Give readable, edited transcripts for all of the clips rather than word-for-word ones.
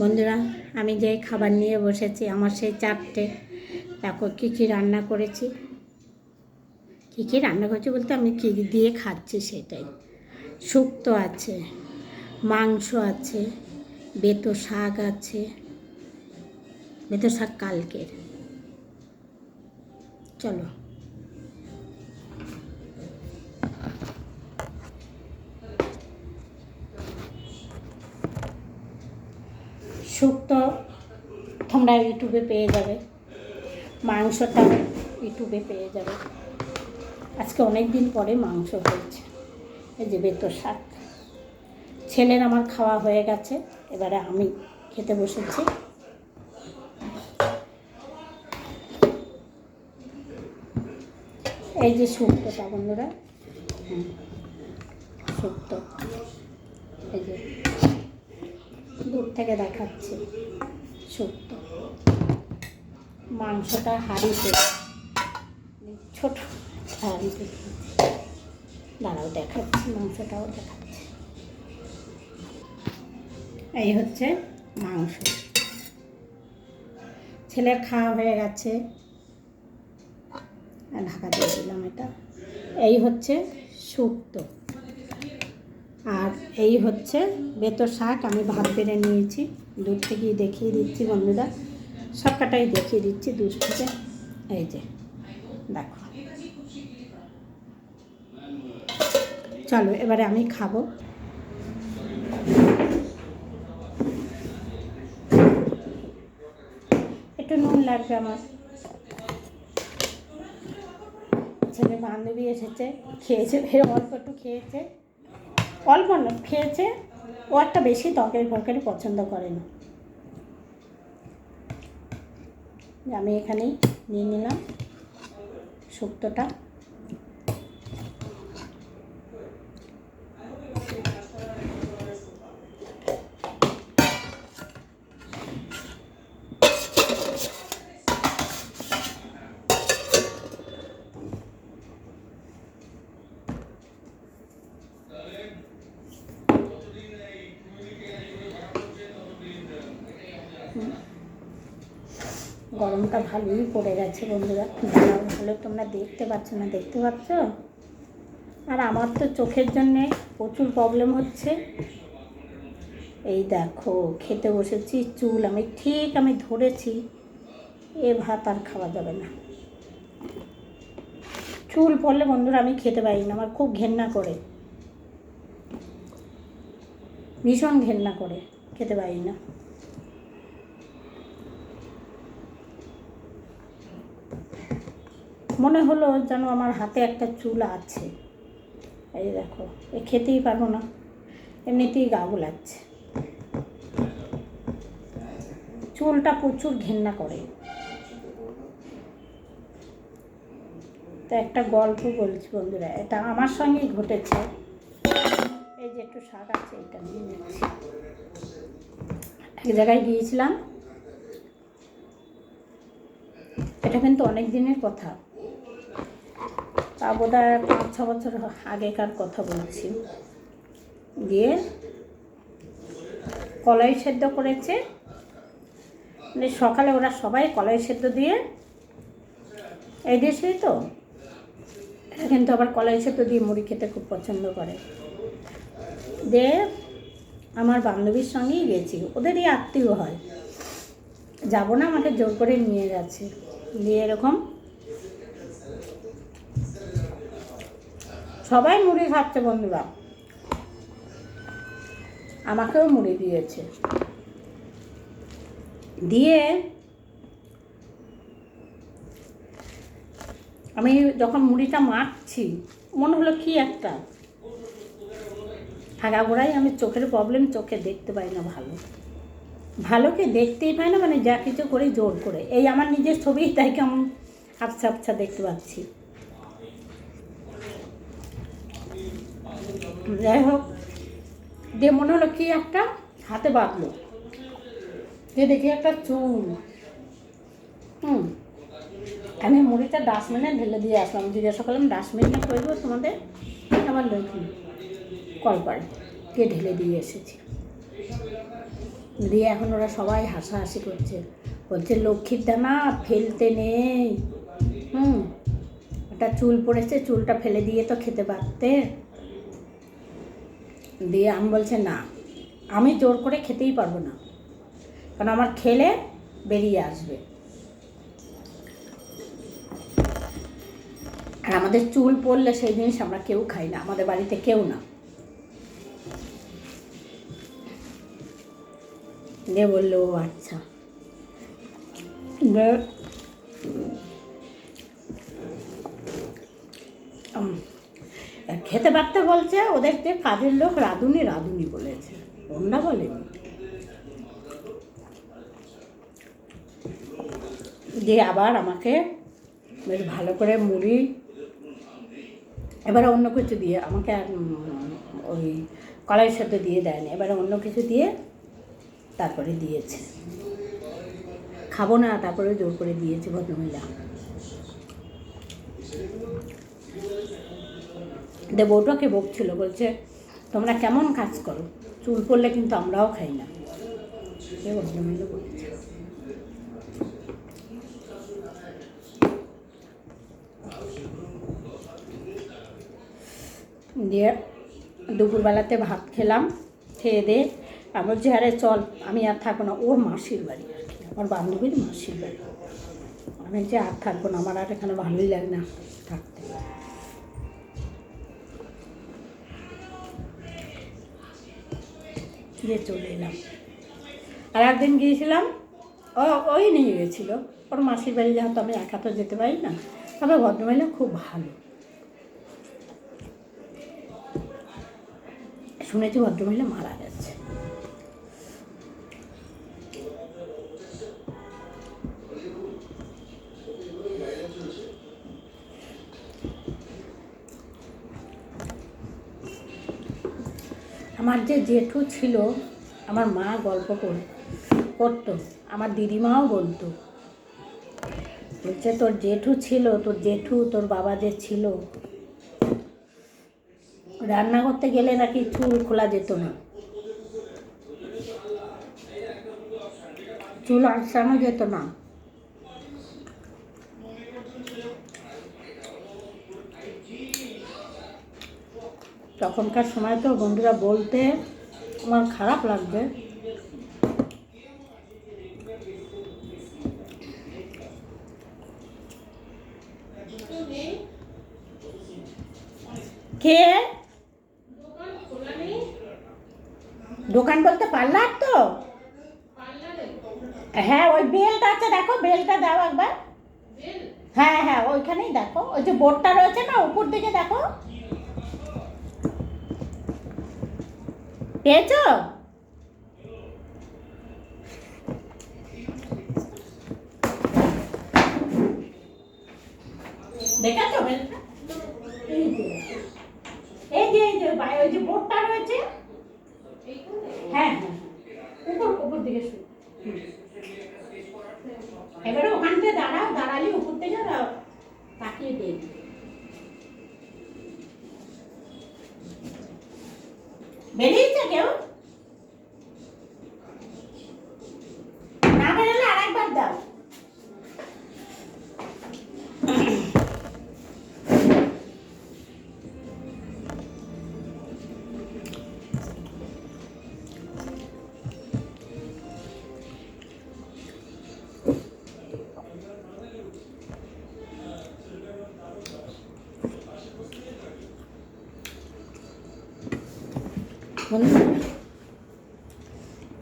বন্ধুরা, আমি যে খাবার নিয়ে বসেছি আমার সেই চারটে, দেখো কী কী রান্না করেছি। কী কী রান্না করেছি বলতে আমি কী দিয়ে খাচ্ছি সেটাই। শুক্তো আছে, মাংস আছে, বেতো শাক আছে, বেতো শাক কালকের। চলো শুক্তো তোমরা ইউটিউবে পেয়ে যাবে, মাংসটা ইউটিউবে পেয়ে যাবে। আজকে অনেক দিন পরে মাংস হয়েছে। এই যে বেতো শাক, ছেলের আমার খাওয়া হয়ে গেছে, এবারে আমি খেতে বসেছি। এই যে শুক্তোটা বন্ধুরা, শুক্তো এই যে দূর থেকে দেখাচ্ছি শুক্তো। মাংসটা হাঁড়িতে, ছোট হাঁড়িতে, দাঁড়াও দেখাচ্ছি, মাংসটাও দেখাচ্ছি। এই হচ্ছে মাংস, ছেলের খাওয়া হয়ে গেছে, ঢাকা দিয়ে দিলাম এটা। এই হচ্ছে শুক্তো, আর এই হচ্ছে বেতো শাক। আমি ভাত বেড়ে নিয়েছি, দূর থেকেই দেখিয়ে দিচ্ছি বন্ধুরা, সবকটাই দেখিয়ে দিচ্ছি দূর থেকে। এই যে দেখো, চলো এবারে আমি খাবো। একটু নুন লাগবে আমার। ছেলে বান্ধবী এসেছে, খেয়েছে, অল্প একটু খেয়েছে, অল্প না খেয়েছে, ও একটা বেশি তরকারি ফরকারি পছন্দ করে না। আমি এখানেই নিয়ে নিলাম শুক্তোটা। গরমটা ভালোই পড়ে গেছে বন্ধুরা, ভালো তোমরা দেখতে পাচ্ছ না, দেখতে পাচ্ছ? আর আমার তো চোখের জন্যে প্রচুর প্রবলেম হচ্ছে। এই দেখো খেতে বসেছি, চুল আমি ধরেছি, এ ভাত আর খাওয়া যাবে না। চুল পড়লে বন্ধুরা আমি খেতে পারি না, আমার খুব ঘেন্না করে, ভীষণ ঘেন্না করে, খেতে পারি না। মনে হলো যেন আমার হাতে একটা চুল আছে। এই দেখো, এ খেতেই পারবো না, এমনিতেই গা গোলাচ্ছে। চুলটা প্রচুর ঘেন্না করে। তো একটা গল্প বলছি বন্ধুরা, এটা আমার সঙ্গেই ঘটেছে। এই যে একটু শাক আছে, এটা নিয়ে নিচ্ছি। এক জায়গায় গিয়েছিলাম, এটা কিন্তু অনেক দিনের কথা, তা বোধহয় 5-6 বছর আগেকার কথা বলছি। দিয়ে কলাই সেদ্ধ করেছে, মানে সকালে ওরা সবাই কলাই সেদ্ধ দিয়ে, এই দেশেই তো এটা কিন্তু আবার কলাই সেদ্ধ দিয়ে মুড়ি খেতে খুব পছন্দ করে। দিয়ে আমার বান্ধবীর সঙ্গেই গেছি, ওদেরই আত্মীয় হয়, যাবো না, আমাকে জোর করে নিয়ে গেছে। দিয়ে এরকম সবাই মুড়ি খাচ্ছে বন্ধুরা, আমাকেও মুড়ি দিয়েছে। দিয়ে আমি যখন মুড়িটা মাখছি, মনে হলো কি একটা আগাগোড়াই আমি চোখের প্রবলেম, চোখে দেখতে পাই না, ভালোকে দেখতেই পাই না, মানে যা কিছু করি জোর করে। এই আমার নিজের ছবি, তাই কেমন আবছা আবছা দেখতে পাচ্ছি। যাই হোক, দিয়ে মনে হলো কি একটা হাতে বাঁধলো, দিয়ে দেখি একটা চুল। আমি মুড়িটা ডাস্টবিনে ঢেলে দিয়ে আসলাম, জিজ্ঞাসা করলাম ডাস্টবিনে করবো তোমাদের, আবার কলপাড়ে গিয়ে ঢেলে দিয়ে এসেছি। দিয়ে এখন ওরা সবাই হাসাহাসি করছে, বলছে লক্ষ্মীর দানা ফেলতে নেই। ওটা চুল পড়েছে, চুলটা ফেলে দিয়ে তো খেতে পারতে। দিয়ে আমি বলছে না, আমি জোর করে খেতেই পারবো না, কারণ আমার খেলে বেরিয়ে আসবে। আর আমাদের চুল পড়লে সেই জিনিস আমরা কেউ খাই না, আমাদের বাড়িতে কেউ না। দিয়ে বললো আচ্ছা। খেতে পারতে বলছে, ওদের যে কাজের লোক রাঁধুনি রাঁধুনি বলেছে, ওরা বলেনি। দিয়ে আবার আমাকে বেশ ভালো করে মুড়ি, এবারে অন্য কিছু দিয়ে আমাকে ওই কলাই সেদ্ধ দিয়ে দেয়নি, এবারে অন্য কিছু দিয়ে তারপরে দিয়েছে। খাবো না, তারপরে জোর করে দিয়েছে ভদ্রমহিলা। দে বউটাকে বকছিল, বলছে তোমরা কেমন কাজ করো, চুল পড়লে কিন্তু আমরাও খাই না, এ ভদ্রমহিলা বলেছে। দিয়ে দুপুরবেলাতে ভাত খেলাম, খেয়ে দিয়ে আমার যে আরে চল আমি আর থাকবো না, ওর মাসির বাড়ি আর কি, আমার বান্ধবীর মাসির বাড়ি। আমি যে আর থাকবো না, আমার আর এখানে ভালোই লাগে না থাকতে। দিয়ে চলে এলাম। আর একদিন গিয়েছিলাম, ওই নিয়ে গেছিলো ওর মাসির বাড়ি, যেহেতু আমি একা তো যেতে পারি না। তবে ভদ্রমহিলা খুব ভালো, শুনেছি ভদ্রমহিলা মারা গেছে। আমার যে জেঠু ছিল, আমার মা গল্প করতো, আমার দিদিমাও বলতো, বলছে তোর জেঠু ছিল, তোর জেঠু তোর বাবা যে ছিল, রান্না করতে গেলে নাকি চুল খোলা যেত না, চুল আঁচড়ানো যেত না। তখনকার সময় তো বন্ধুরা বলতে আমার খারাপ লাগবে। কে দোকান বলতে পার্লার তো? হ্যাঁ, ওই বেলটা আছে, দেখো বেলটা দাও একবার। হ্যাঁ হ্যাঁ, ওইখানেই দেখো, ওই যে বোর্ডটা রয়েছে না উপর দিকে, দেখো পেয়েছো? দেখেছো বেলটা? এই যে ওই যে বোর্ডটা রয়েছে, হ্যাঁ হ্যাঁ, উপর দিকে শুরু। এবারে ওখান থেকে দাঁড়াও, দাঁড়ালে উপর থেকে তাকিয়ে দেখি। বেরিয়েছে কেউ? না বেরোলে আরেকবার দাও।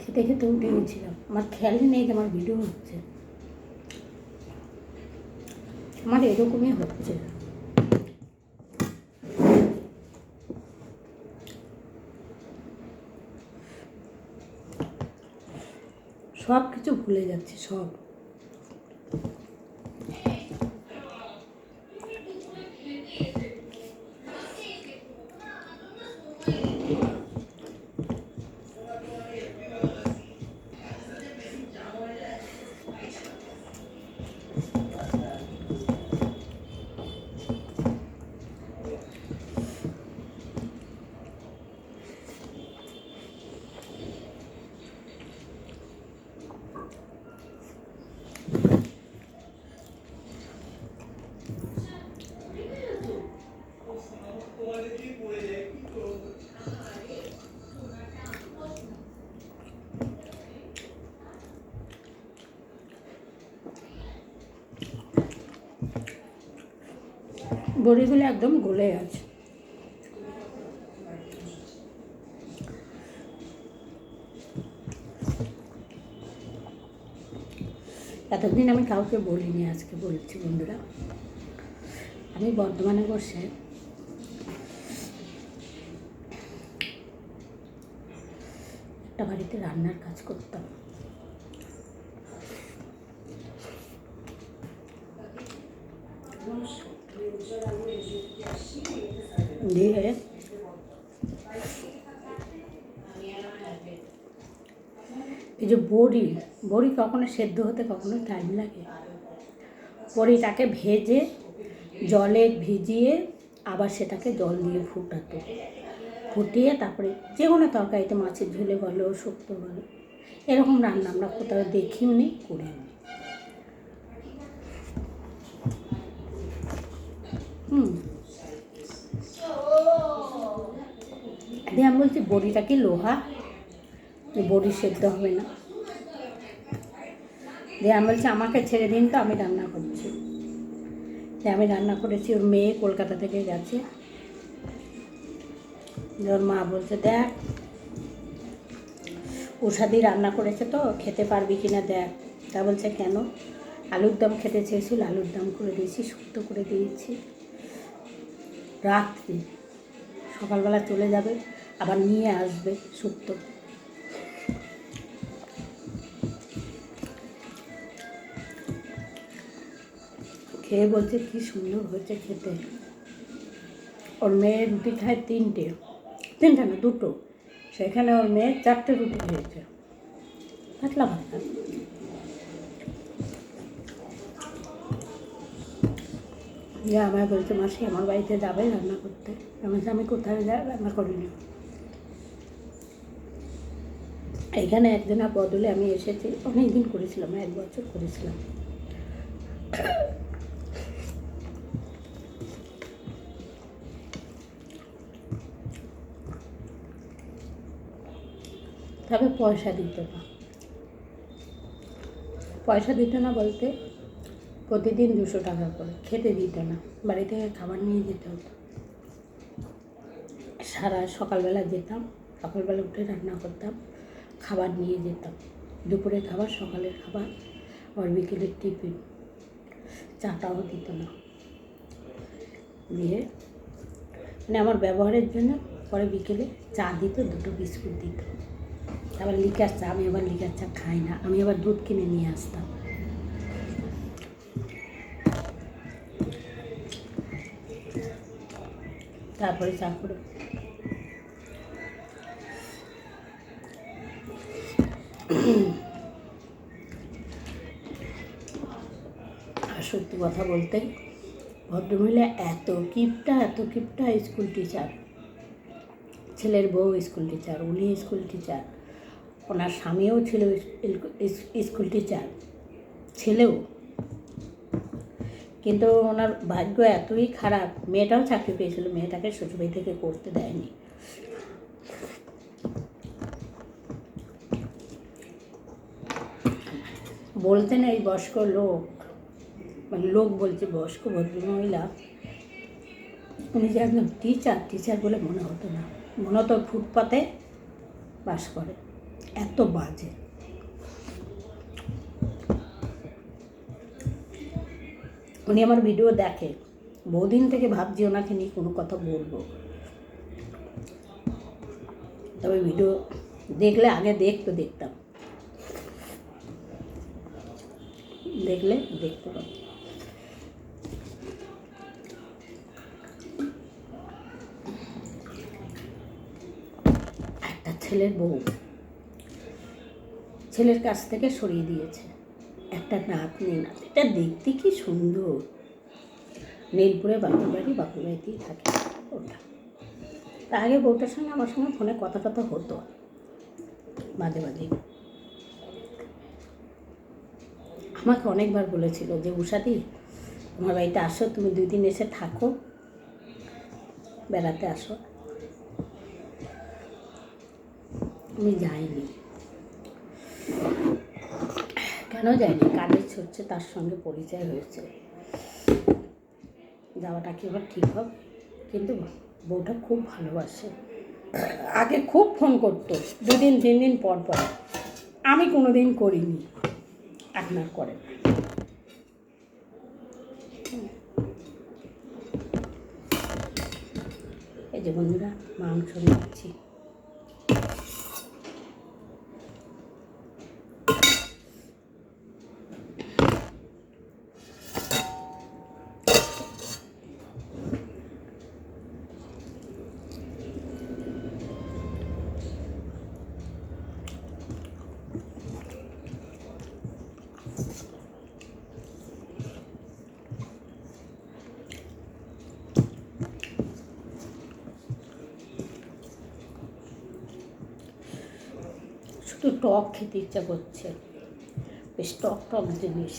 খেতে খেতে উঠে গেছিলাম, আমার খেয়ালই নেই যে আমার ভিডিও হচ্ছে। আমার এরকমই হচ্ছে। সব কিছু ভুলে যাচ্ছি, সব। বড়িগুলো একদম গলে আছে। এতদিন আমি কাউকে বলিনি, আজকে বলছি বন্ধুরা। আমি বর্ধমানে বসে একটা বাড়িতে রান্নার কাজ করতাম। দিয়ে এই যে বড়ি বড়ি কখনো সেদ্ধ হতে কখনো টাইম লাগে। বড়িটাকে ভেজে জলে ভিজিয়ে আবার সেটাকে জল দিয়ে ফুটাতো, ফুটিয়ে তারপরে যে কোনো তরকারিতে, মাছের ঝোলে বলো, শুক্তো বলো, এরকম রান্না আমরা কোথাও দেখিও নি, করিও নি। দিয়ে আমি বলছি বড়িটা কি লোহা, বড়ি সেদ্ধ হবে না? দিয়ে আমি বলছি আমাকে ছেড়ে দিন, তো আমি রান্না করছি। দিয়ে আমি রান্না করেছি। ওর মেয়ে কলকাতা থেকে গেছে, ওর মা বলছে দেখ উষাদি রান্না করেছে, তো খেতে পারবি কি না দেখ। তা বলছে কেন? আলুর দম খেতে চেয়েছিল, আলুর দম করে দিয়েছি, শুক্তো করে দিয়েছি। রাত্রি সকালবেলা চলে যাবে, আবার নিয়ে আসবে শুক্তো। খেয়ে বলছে কি সুন্দর হয়েছে খেতে। ওর মেয়ে রুটি খায় তিনটে না, দুটো। সেখানে ওর মেয়ে 4টে রুটি খেয়েছে, পাতলা পাতলা। ইয়ে আমায় বলছে মাসি আমার বাড়িতে যাবে রান্না করতে। আমি কোথায় যাই, রান্না করিনি। এখানে একদিনের বদলে আমি এসেছি, অনেক দিন করেছিলাম, 1 বছর করেছিলাম। তবে পয়সা দিত না। পয়সা দিত না বলতে প্রতিদিন 200 টাকা করে, খেতে দিত না, বাড়ি থেকে খাবার নিয়ে যেতে হতো। সকালবেলা যেতাম, সকালবেলা উঠে রান্না করতাম, খাবার নিয়ে যেতাম, দুপুরের খাবার, সকালের খাবার, আর বিকেলের টিফিন। চাটাও দিত না। দিয়ে মানে আমার ব্যবহারের জন্য পরে বিকেলে চা দিত, 2টো বিস্কুট দিত। আবার লিকার চা, আমি আবার লিকার চা খাই না, আমি আবার দুধ কিনে নিয়ে আসতাম। তারপরে চা করে আর সত্যি কথা বলতে ভদ্রমহিলা এত কিপটা স্কুল টিচার, ছেলের বউ স্কুল টিচার, উনি স্কুল টিচার, ওনার স্বামীও ছিল স্কুল টিচার, ছেলেও। কিন্তু ওনার ভাগ্য এতই খারাপ, মেয়েটাও চাকরি পেয়েছিল, মেয়েটাকে শ্বশুরবাড়ি থেকে করতে দেয়নি। বলতেন এই বয়স্ক লোক, মানে লোক বলছে বয়স্ক ভদ্রমহিলা, উনি যে একজন টিচার বলে মনে হতো না, মনে হতো ফুটপাতে বাস করে। এত বাজে। উনি আমার ভিডিও দেখে, বহুদিন থেকে ভাবছি ওনাকে নিয়ে কোনো কথা বলবো, তবে ভিডিও দেখলে আগে দেখতাম, দেখলে দেখতে পাবো। একটা ছেলের বউ ছেলের কাছ থেকে সরিয়ে দিয়েছে, একটা নাতনি, এটা দেখতে কি সুন্দর। নীলপুরে বাপুর বাড়িতেই থাকে ওটা। তা আগে বউটার সঙ্গে আমার সঙ্গে ফোনে কথা হতো মাঝে মাঝে। আমাকে অনেকবার বলেছিল যে উষাদি আমার বাড়িতে আসো, তুমি 2 দিন এসে থাকো, বেড়াতে আসো। আমি যাইনি। কেন যাইনি? কাজের হচ্ছে, তার সঙ্গে পরিচয় হয়েছে, যাওয়াটা কি এবার ঠিক হবে? কিন্তু বউটা খুব ভালোবাসে, আগে খুব ফোন করতো 2 দিন 3 দিন পর পর, আমি কোনো দিন করিনি, এখন আর করে না। এই যে বন্ধুরা মাংস নিচ্ছি, শুধু টক খেতে ইচ্ছা করছে, বেশ টক টক জিনিস।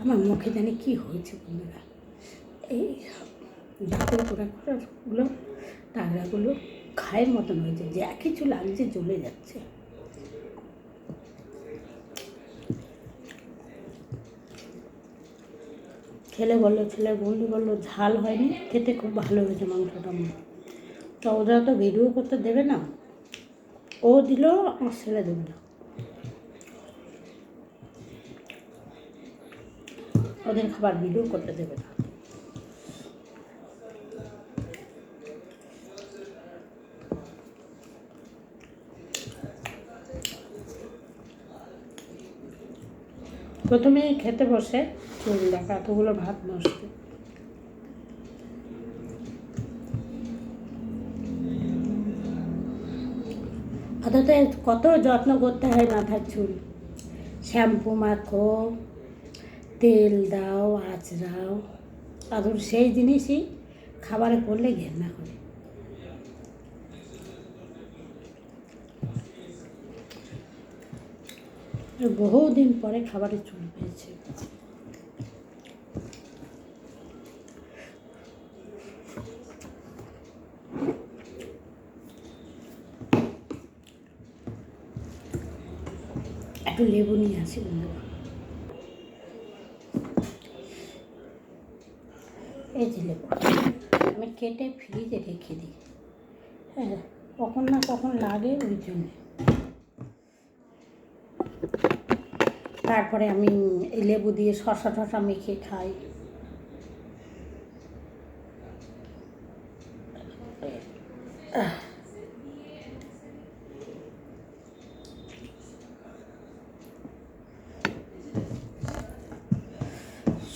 আমার মুখে জানি কী হয়েছে বন্ধুরা, এই দাঁতের গোড়াগুলো টাগড়াগুলো খায়ের মতন হয়েছে, যা কিছু লাগছে জ্বলে যাচ্ছে। ছেলের বন্ধু বললো ঝাল হয়নি, খেতে খুব ভালো হয়েছে মাংসটা। তো ওরা তো ভিডিও করতে দেবে না, ও দিল, আমার ছেলে দেবে না, ওদের খাবার ভিডিও করতে দেবে না। প্রথমে খেতে বসে চুল দেখা এতগুলো ভাত নষ্ট। অথচ কত যত্ন করতে হয় মাথার চুল, শ্যাম্পু মাখো, তেল দাও, আঁচড়াও, অথচ সেই জিনিসই খাবারে পড়লে ঘেন্না করে। বহুদিন পরে খাবারে চুল পেয়েছে। একটু লেবু নিয়ে আসি বন্ধুরা, এই যে লেবু আমি কেটে ফ্রিজে রেখে দিই, হ্যাঁ কখন না কখন লাগে ওই জন্যে। তারপরে আমি এই লেবু দিয়ে শসা টসা মেখে খাই।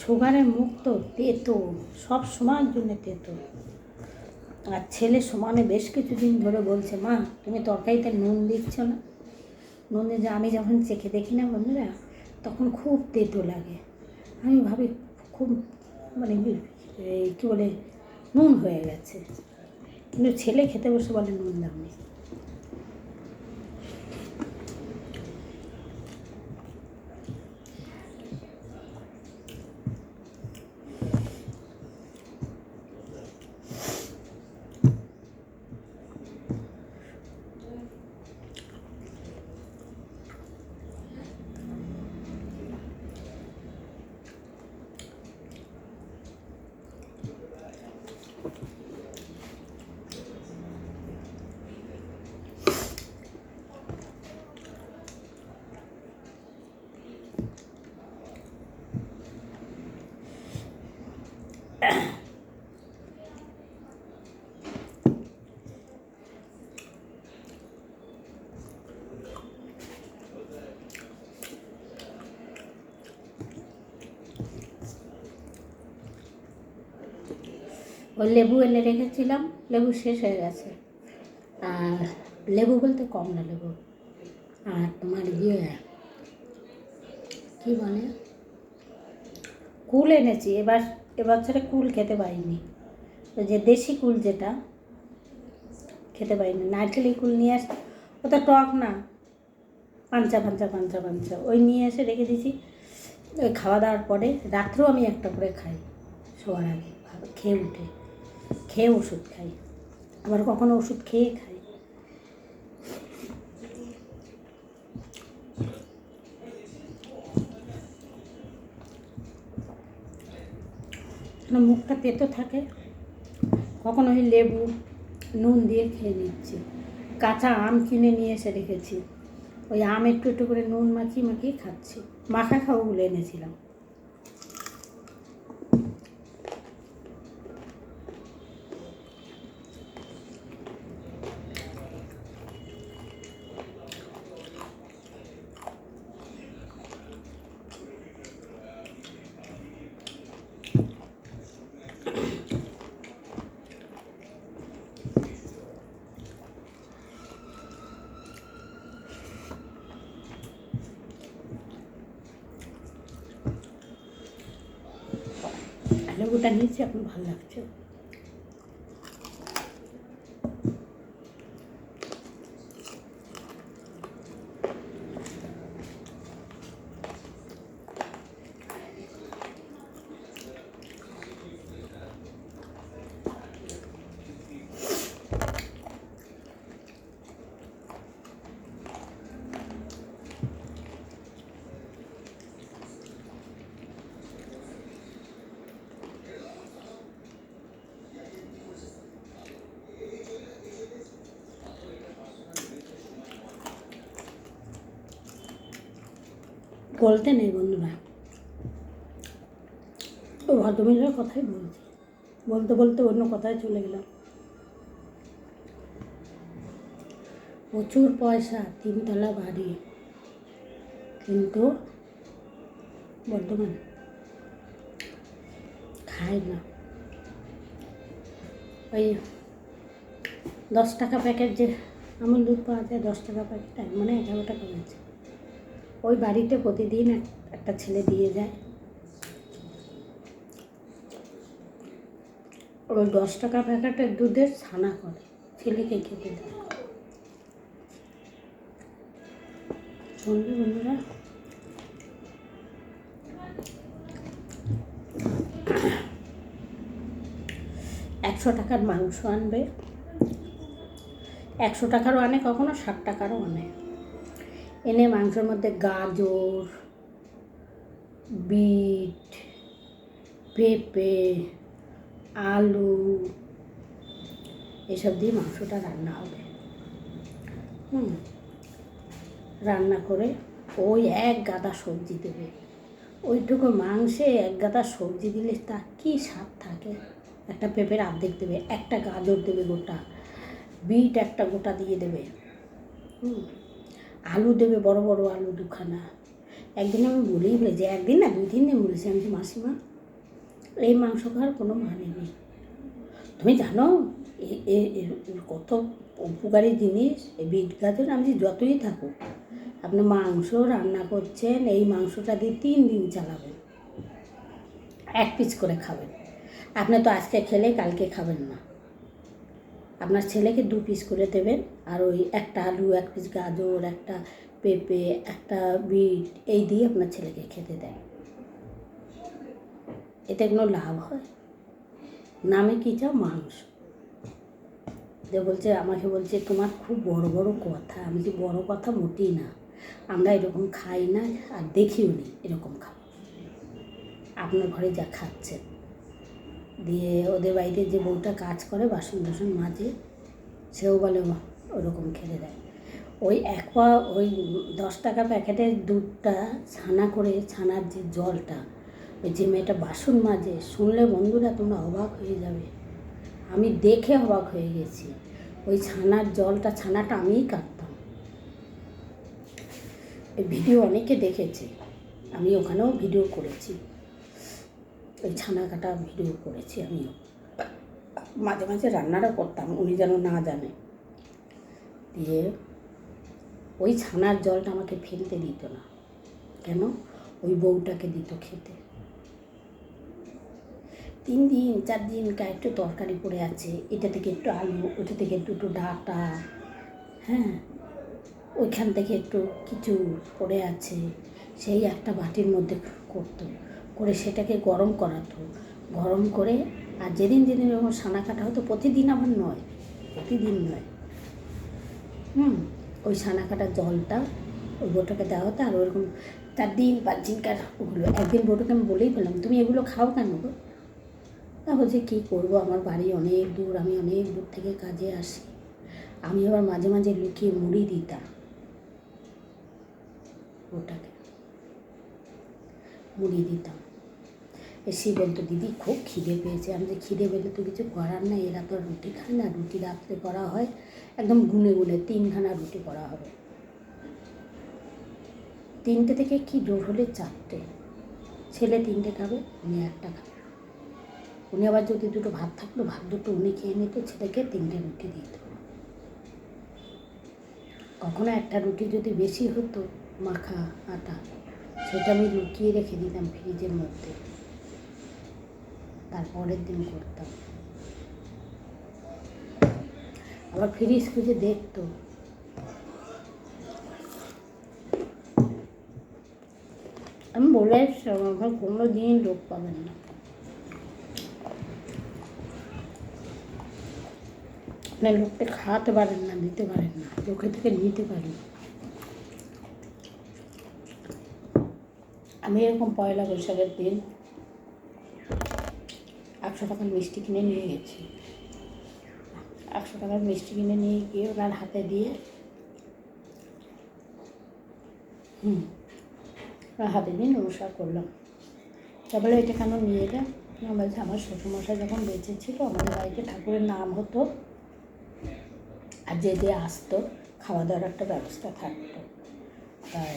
সুগারের মুখ তো তেতো, সব সময়ের জন্য তেতো। আর ছেলে সমানে বেশ কিছুদিন ধরে বলছে, মা তুমি তরকারিতে নুন দিচ্ছ না, নুনে যে আমি যখন চেখে দেখি না বন্ধুরা, তখন খুব তেতো লাগে। আমি ভাবি খুব মানে কী বলে নুন হয়ে গেছে, কিন্তু ছেলে খেতে বসে বলে নুন দাওনি। ওই লেবু এনে রেখেছিলাম, লেবু শেষ হয়ে গেছে। আর লেবু বলতে কমলা লেবু, আর তোমার কী বলে কুল এনেছি। এবছরে কুল খেতে পারিনি, তো যে দেশি কুল যেটা খেতে পারিনি। নারকেলের কুল নিয়ে আসে, ওটা টক না, পাঞ্চা পাঞ্চা পাঞ্চা পাঞ্চা, ওই নিয়ে এসে রেখে দিয়েছি। ওই খাওয়া দাওয়ার পরে রাত্রেও আমি একটা করে খাই, শোয়ার আগে খেয়ে উঠে, খেয়ে ওষুধ খাই, আবার কখনো ওষুধ খেয়ে খাই। মুখটা তেতো থাকে, কখনো ওই লেবু নুন দিয়ে খেয়ে নিচ্ছি। কাঁচা আম কিনে নিয়ে এসে রেখেছি, ওই আম একটু একটু করে নুন মাখিয়ে মাখিয়ে খাচ্ছি। মাখা খাওয়াগুলো এনেছিলাম। লেবুটা নিয়েছি, এখন ভালো লাগছে। বলতে নেই বন্ধুরা, ও ভদ্রমহিলার কথাই বলছি, বলতে বলতে অন্য কথায় চলে গেলাম। প্রচুর পয়সা, 3 তলা বাড়ি, কিন্তু বর্ধমান খায় না। ওই 10 টাকা প্যাকেট যে আমুল দুধ পাওয়া যায়, 10 টাকা প্যাকেট, মানে 11 টাকা হয়েছে। ওই বাড়িতে প্রতিদিন একটা ছেলে দিয়ে যায়, ওই 10 টাকা প্যাকেটের দুধের ছানা করে ছেলেকে খেতে দেয়। শুনবে বন্ধুরা, 100 টাকার মাংস আনবে, 100 টাকারও আনে, কখনো 60 টাকারও আনে। এনে মাংসের মধ্যে গাজর, বিট, পেঁপে, আলু এসব দিয়ে মাংসটা রান্না হবে। রান্না করে ওই এক গাদা সবজি দেবে। ওইটুকু মাংসে এক গাদা সবজি দিলে তা কী স্বাদ থাকে। একটা পেঁপের অর্ধেক দেবে, একটা গাজর দেবে গোটা, বিট একটা গোটা দিয়ে দেবে, আলু দেবে, বড় বড় আলু 2খানা। একদিন আমি বলেই ফেলেছি, একদিন না 2-3 দিন বলেছি আমি, মাসিমা এই মাংস খাওয়ার কোনো মানে নেই। তুমি জানো কত উপকারী জিনিস এই বিট গাজর। আমি যতই থাকুক, আপনি মাংস রান্না করছেন, এই মাংসটা দিয়ে 3 দিন চালাবেন, 1 পিস করে খাবেন। আপনি তো আজকে খেলে কালকে খাবেন না, আপনার ছেলেকে 2 পিস করে দেবেন, আর ওই একটা আলু, 1 পিস গাজর, একটা পেঁপে, একটা বিট, এই দিয়ে আপনার ছেলেকে খেতে দেন। এতে কোনো লাভ হয়? নামে কী চাও? মাংস। যে বলছে, আমাকে বলছে তোমার খুব বড় বড় কথা। আমি কি বড় কথা? মোটেই না। আমরা এরকম খাই না, আর দেখিও নি এরকম খাবো। আপনার ঘরে যা খাচ্ছেন, দিয়ে ওদের বাড়িতে যে বউটা কাজ করে বাসন টাসন মাজে, সেও বলে ওরকম খেতে দেয়। ওই ওই 10 টাকা প্যাকেটের দুধটা ছানা করে, ছানার যে জলটা, ওই যে মেয়েটা বাসন মাজে, শুনলে বন্ধুরা তোমরা অবাক হয়ে যাবে। আমি দেখে অবাক হয়ে গেছি। ওই ছানার জলটা, ছানাটা আমিই কাটতাম। এই ভিডিও অনেকে দেখেছে, আমি ওখানেও ভিডিও করেছি, ওই ছানা কাটা ভিডিও করেছি আমিও। মাঝে মাঝে রান্নাটা করতাম, উনি যেন না জানে। দিয়ে ওই ছানার জলটা আমাকে ফেলতে দিত না। কেন? ওই বউটাকে দিত খেতে। 3 দিন 4 দিন একটু তরকারি পড়ে আছে, এটা থেকে একটু আলু, ওটা থেকে দুটো ডাঁটা, হ্যাঁ, ওইখান থেকে একটু কিছু পড়ে আছে, সেই একটা বাটির মধ্যে করতো, করে সেটাকে গরম করাতো, গরম করে আর যেদিন যেদিন যখন সানা কাটা হতো, প্রতিদিন আমার নয়, প্রতিদিন নয়, ওই ছানা কাটার জলটা ওই বউটাকে দেওয়া হতো। আর ওরকম 4 দিন 5 দিনকার ওগুলো। একদিন বউটাকে আমি বলেই পেলাম, তুমি এগুলো খাও কেন গো? তা বলছে কী করবো, আমার বাড়ি অনেক দূর, আমি অনেক দূর থেকে কাজে আসি, আমি আবার মাঝে মাঝে লুকিয়ে মুড়ি দিতাম ওটাকে, মুড়ি দিতাম। এসে বলতো দিদি খুব খিদে পেয়েছে। আমি যে খিদে পেলে তো কিছু করার নাই, এরা তো রুটি খায় না, রুটি রাত্রে করা হয় একদম গুনে গুনে 3খানা রুটি করা হবে, 3টে থেকে কি জোর হলে 4টে, ছেলে 3টে খাবে, উনি 1টা খাবে। উনি আবার যদি দুটো ভাত থাকলো, ভাত দুটো উনি খেয়ে নিত, ছেলেকে 3টে রুটি দিত। কখনো একটা রুটি যদি বেশি হতো মাখা আটা, সেটা আমি লুকিয়ে রেখে দিতাম ফ্রিজের মধ্যে, তারপরের দিন করতাম। আবার ফ্রিজ খুঁজে দেখতো, আমি বলে আমার কোনো দিন লোক পাবেন না, আপনার লোককে খাওয়াতে পারেন না, দিতে পারেন না, লোকে থেকে নিতে পারেন। আমি এরকম পয়লা বৈশাখের দিন 100 টাকার মিষ্টি কিনে নিয়ে গেছি, 100 টাকার মিষ্টি কিনে নিয়ে গিয়ে ওনার হাতে দিয়ে, ওনার হাতে দিয়ে নমস্কার করলাম। তারপরে এটা কেন নিয়ে এলাম, বলছে আমার শ্বশুরমশাই যখন বেঁচে ছিল, আমাদের বাড়িতে ঠাকুরের নাম হতো, আর যে যে আসতো খাওয়া দাওয়ার একটা ব্যবস্থা থাকতো। তাই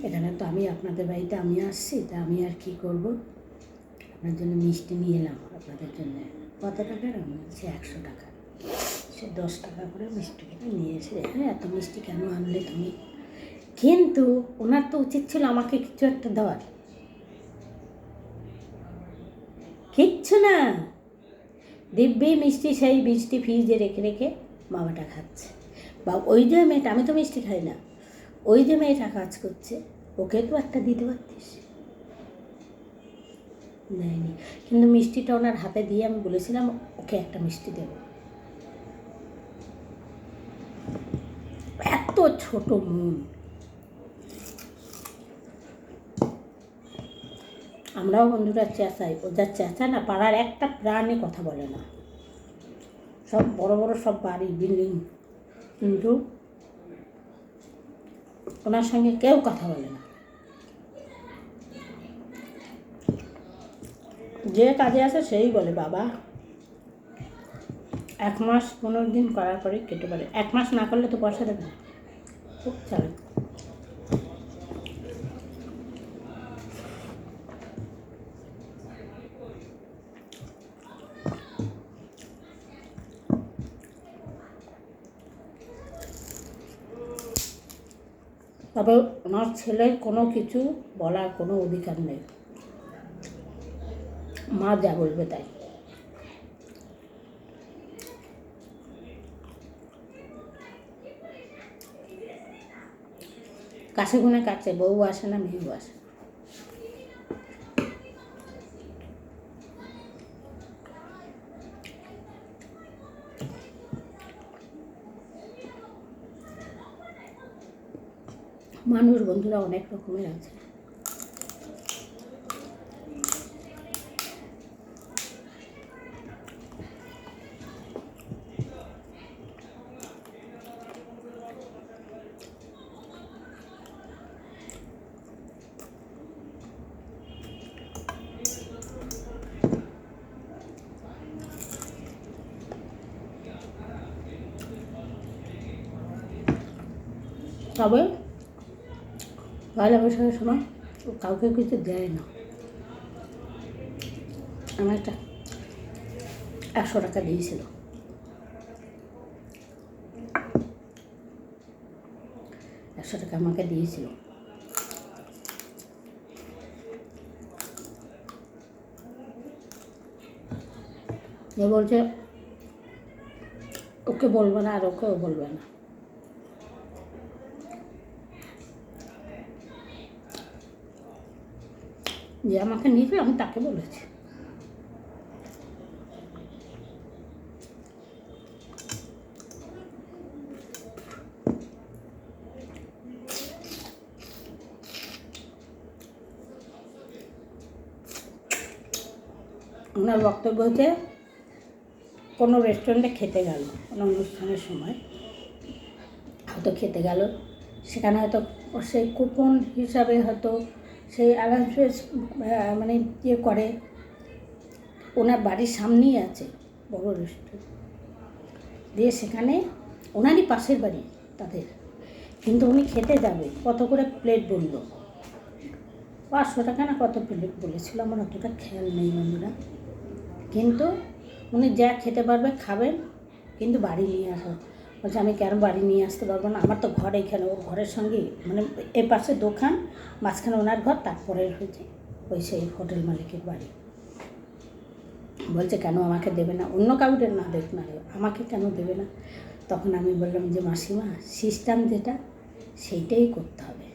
এখানে তো আমি আপনাদের বাড়িতে আমি আসছি, তা আমি আর কী করবো, আপনার জন্য মিষ্টি নিয়ে এলাম আপনাদের জন্য। কত টাকার? আমি বলছি 100 টাকা। সে 10 টাকা করে মিষ্টি কিনে নিয়ে এসে, হ্যাঁ এত মিষ্টি কেন আনলে তুমি? কিন্তু ওনার তো উচিত ছিল আমাকে কিছু একটা দেওয়ার, কিচ্ছু না, দিব্যি মিষ্টি, সেই মিষ্টি ফ্রিজে রেখে রেখে বাবাটা খাচ্ছে। বা ওই যে মেয়েটা, আমি তো মিষ্টি খাই না, ওই যে মেয়েটা কাজ করছে, ওকে তো একটা দিতে পারতিস, নেয়নি। কিন্তু মিষ্টিটা ওনার হাতে দিয়ে আমি বলেছিলাম ওকে একটা মিষ্টি দেব। এত ছোট মন। আমরাও বন্ধুরা চেঁচাই, ও যা চেঁচা না, পাড়ার একটা প্রাণে কথা বলে না, সব বড় বড় সব বাড়ি বিল্ডিং, কিন্তু ওনার সঙ্গে কেউ কথা বলে না। যে কাজে আসে সেই বলে বাবা 1 মাস 15 দিন করার পরে কেটে পারে, 1 মাস না করলে তো পয়সা দেবে না, খুব চালে। তবে ওনার ছেলের কোনো কিছু বলার কোনো অধিকার নেই, মা যা বলবে তাই। কাছে গুনে কাটছে, বউ আসে না, মেয়েও আসে। মানুষ বন্ধুরা অনেক রকমের আছে। তবে পয়লা বৈশাখের সময় ও কাউকে কিছু দেয় না। আমার একটা 100 টাকা দিয়েছিল, 100 টাকা আমাকে দিয়েছিল। এ বলছে ওকে বলবে না আর ওকেও বলবে না। যে আমাকে নিয়েছিল আমি তাকে বলেছি। ওনার বক্তব্য হচ্ছে কোনো রেস্টুরেন্টে খেতে গেল, কোনো অনুষ্ঠানের সময় হয়তো খেতে গেল, সেখানে হয়তো সেই কুপন হিসাবে হয়তো সেই অ্যালাউন্সেস মানে ইয়ে করে, ওনার বাড়ির সামনেই আছে বড় রেস্টুরেন্ট, দিয়ে সেখানে ওনারই পাশের বাড়ি তাদের, কিন্তু উনি খেতে যাবে, কত করে প্লেট বলল, 500 টাকা না কত প্লেট বলেছিল, আমার অতটা খেয়াল নেই বন্ধুরা। কিন্তু উনি যা খেতে পারবে খাবেন, কিন্তু বাড়ি নিয়ে আসা। বলছে আমি কেন বাড়ি নিয়ে আসতে পারবো না, আমার তো ঘর এখানে, ওর ঘরের সঙ্গে মানে এ পাশে দোকান, মাঝখানে ওনার ঘর, তারপরে হয়েছে ওই সেই হোটেল মালিকের বাড়ি। বলছে কেন আমাকে দেবে না, অন্য কাউকে না দেখ না, আমাকে কেন দেবে না? তখন আমি বললাম যে মাসিমা, সিস্টেম যেটা সেইটাই করতে হবে,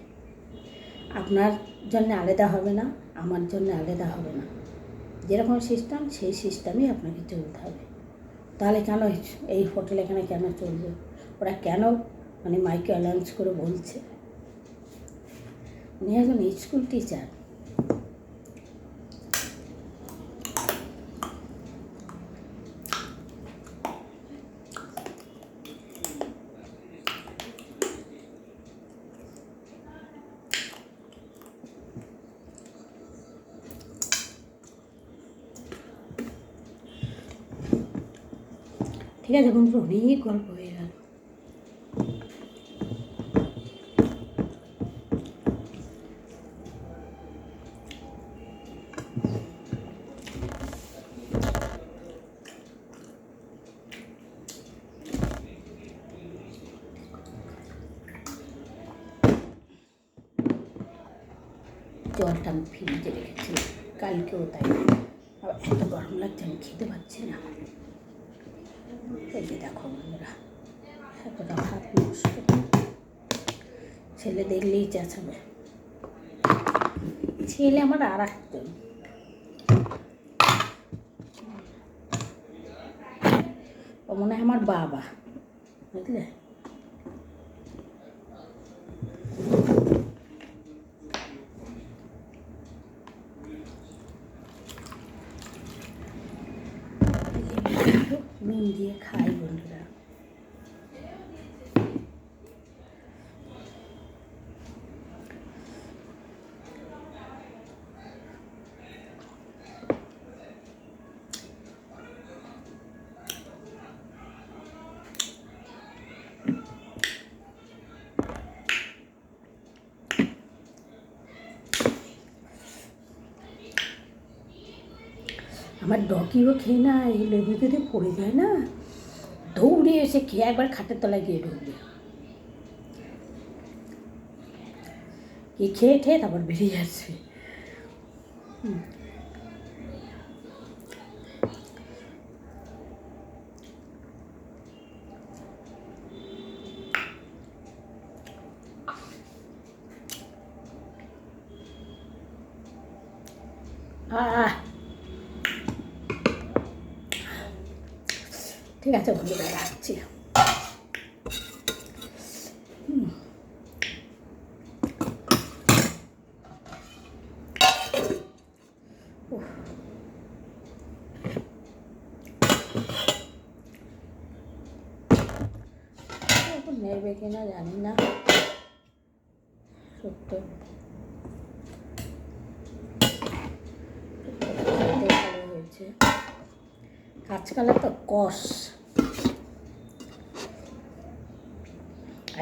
আপনার জন্য আলাদা হবে না, আমার জন্য আলাদা হবে না, যেরকম সিস্টেম সেই সিস্টেমই আপনাকে চলতে হবে। তাহলে কেন এই হোটেল এখানে কেন চলবে? ওরা কেন মানে মাইকে অ্যানাউন্স করে বলছে? উনি একজন স্কুল টিচার। ঠিক আছে বন্ধু, অনেক গল্প হয়ে গেল। জলটা আমি ফ্রিজে রেখেছিলাম কালকেও, তাই আবার এত গরম লাগছে, আমি খেতে পাচ্ছি না। এই যে দেখো বন্ধুরা, এতটা ভাত নষ্ট, ছেলে দেখলেই চেঁচাবে। ছেলে আমার আর একজন, ও মনে হয় আমার বাবা, বুঝলে? নুন দিয়ে খাই বন্ধুরা। আমার ডকিও খেয়ে না, এই লেবু যদি পড়ে যায় না, দৌড়ে এসে খেয়ে একবার খাটের তলায় গিয়ে ঢুকবে, খেয়ে খেয়ে তারপর বেরিয়ে আসবে। ঠিক আছে বন্ধুরা, রাখছি। নেবে কিনা জানি না, সত্য ভালো হয়েছে। কাঁচকলা তো কষ,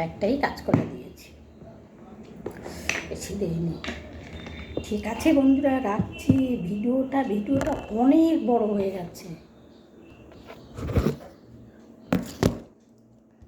একটাই কাঁচকলা দিয়েছি, বেশি দেয়নি। ঠিক আছে বন্ধুরা, রাখছি। ভিডিওটা অনেক বড় হয়ে যাচ্ছে।